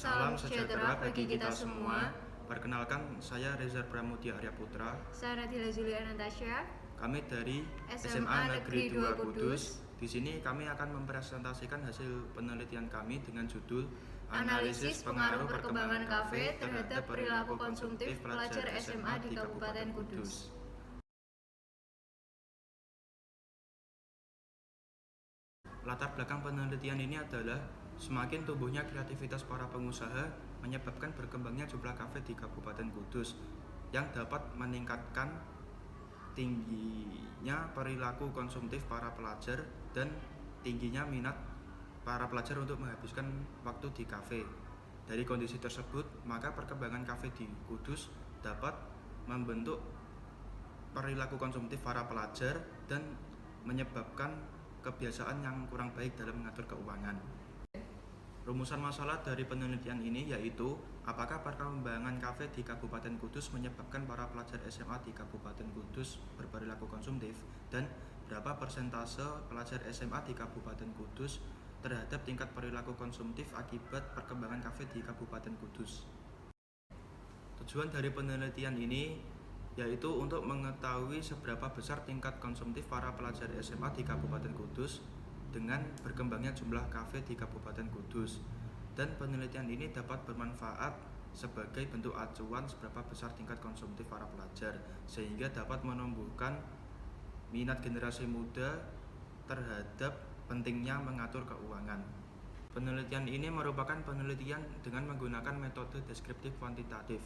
Salam sejahtera bagi kita semua. Perkenalkan, saya Reza Pramudia Arya Putra. Saya Nadila Julia Natasha. Kami dari SMA Negeri 2 Kudus. Di sini kami akan mempresentasikan hasil penelitian kami dengan judul Analisis pengaruh perkembangan kafe terhadap perilaku konsumtif pelajar SMA di Kabupaten Kudus. Latar belakang penelitian ini adalah semakin tumbuhnya kreativitas para pengusaha menyebabkan berkembangnya jumlah kafe di Kabupaten Kudus yang dapat meningkatkan tingginya perilaku konsumtif para pelajar dan tingginya minat para pelajar untuk menghabiskan waktu di kafe. Dari kondisi tersebut, maka perkembangan kafe di Kudus dapat membentuk perilaku konsumtif para pelajar dan menyebabkan kebiasaan yang kurang baik dalam mengatur keuangan. Rumusan masalah dari penelitian ini yaitu apakah perkembangan kafe di Kabupaten Kudus menyebabkan para pelajar SMA di Kabupaten Kudus berperilaku konsumtif, dan berapa persentase pelajar SMA di Kabupaten Kudus terhadap tingkat perilaku konsumtif akibat perkembangan kafe di Kabupaten Kudus. Tujuan dari penelitian ini yaitu untuk mengetahui seberapa besar tingkat konsumtif para pelajar SMA di Kabupaten Kudus dengan berkembangnya jumlah kafe di Kabupaten Kudus, dan penelitian ini dapat bermanfaat sebagai bentuk acuan seberapa besar tingkat konsumtif para pelajar sehingga dapat menumbuhkan minat generasi muda terhadap pentingnya mengatur keuangan. Penelitian ini merupakan penelitian dengan menggunakan metode deskriptif kuantitatif.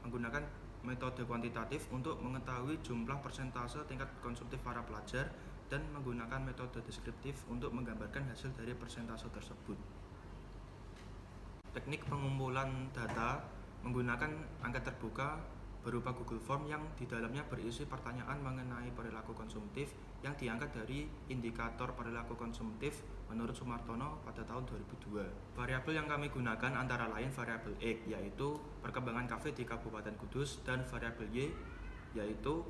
Menggunakan metode kuantitatif untuk mengetahui jumlah persentase tingkat konsumtif para pelajar dan menggunakan metode deskriptif untuk menggambarkan hasil dari persentase tersebut. Teknik pengumpulan data menggunakan angka terbuka berupa Google Form yang di dalamnya berisi pertanyaan mengenai perilaku konsumtif yang diangkat dari indikator perilaku konsumtif menurut Sumartono pada tahun 2002. Variabel yang kami gunakan antara lain variabel X yaitu perkembangan kafe di Kabupaten Kudus dan variabel Y yaitu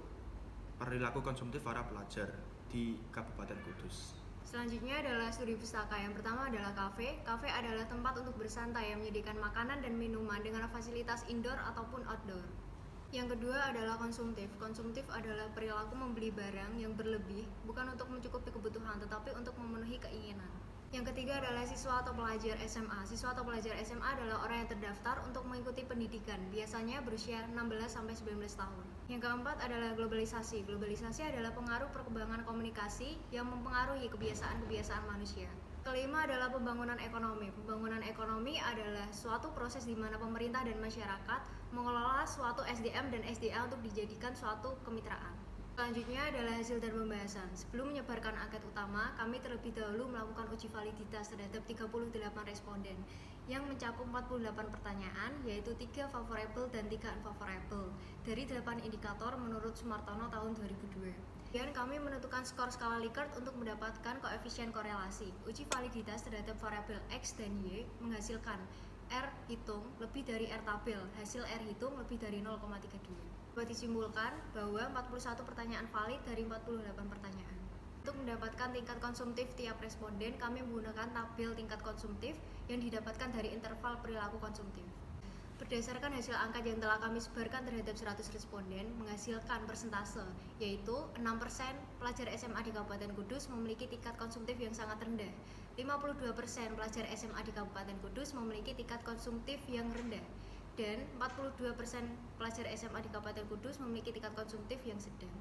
perilaku konsumtif para pelajar di Kabupaten Kudus. Selanjutnya adalah studi pustaka. Yang pertama adalah kafe. Kafe adalah tempat untuk bersantai yang menyediakan makanan dan minuman dengan fasilitas indoor ataupun outdoor. Yang kedua adalah konsumtif. Konsumtif adalah perilaku membeli barang yang berlebih bukan untuk mencukupi kebutuhan tetapi untuk memenuhi keinginan. Yang ketiga adalah siswa atau pelajar SMA. Siswa atau pelajar SMA adalah orang yang terdaftar untuk mengikuti pendidikan, biasanya berusia 16-19 tahun. Yang keempat adalah globalisasi. Globalisasi adalah pengaruh perkembangan komunikasi yang mempengaruhi kebiasaan-kebiasaan manusia. Kelima adalah pembangunan ekonomi. Pembangunan ekonomi adalah suatu proses di mana pemerintah dan masyarakat mengelola suatu SDM dan SDA untuk dijadikan suatu kemitraan. Selanjutnya adalah hasil dan pembahasan. Sebelum menyebarkan angket utama, kami terlebih dahulu melakukan uji validitas terhadap 38 responden yang mencakup 48 pertanyaan, yaitu 3 favorable dan 3 unfavorable dari 8 indikator menurut Sumartono tahun 2002. Dan kami menentukan skor skala Likert untuk mendapatkan koefisien korelasi. Uji validitas terhadap variabel X dan Y menghasilkan R hitung lebih dari R tabel, hasil R hitung lebih dari 0,32. Dapat disimpulkan bahwa 41 pertanyaan valid dari 48 pertanyaan. Untuk mendapatkan tingkat konsumtif tiap responden, kami menggunakan tabel tingkat konsumtif yang didapatkan dari interval perilaku konsumtif. Berdasarkan hasil angkat yang telah kami sebarkan terhadap 100 responden menghasilkan persentase, yaitu 6% pelajar SMA di Kabupaten Kudus memiliki tingkat konsumtif yang sangat rendah, 52% pelajar SMA di Kabupaten Kudus memiliki tingkat konsumtif yang rendah, dan 42% pelajar SMA di Kabupaten Kudus memiliki tingkat konsumtif yang sedang.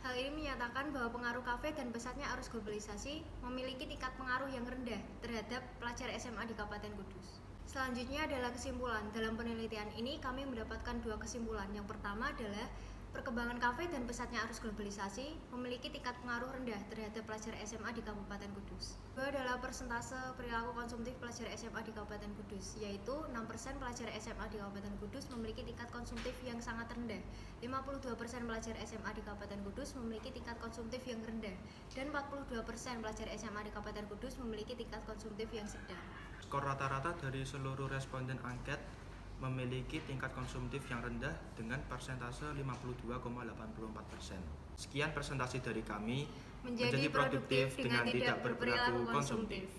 Hal ini menyatakan bahwa pengaruh kafe dan pesatnya arus globalisasi memiliki tingkat pengaruh yang rendah terhadap pelajar SMA di Kabupaten Kudus. Selanjutnya adalah kesimpulan. Dalam penelitian ini kami mendapatkan 2 kesimpulan. Yang pertama adalah perkembangan kafe dan pesatnya arus globalisasi memiliki tingkat pengaruh rendah terhadap pelajar SMA di Kabupaten Kudus. Kedua adalah persentase perilaku konsumtif pelajar SMA di Kabupaten Kudus, yaitu 6% pelajar SMA di Kabupaten Kudus memiliki tingkat konsumtif yang sangat rendah, 52% pelajar SMA di Kabupaten Kudus memiliki tingkat konsumtif yang rendah, dan 42% pelajar SMA di Kabupaten Kudus memiliki tingkat konsumtif yang sedang. Skor rata-rata dari seluruh responden angket memiliki tingkat konsumtif yang rendah dengan persentase 52,84%. Sekian presentasi dari kami. Menjadi produktif dengan tidak berperilaku konsumtif.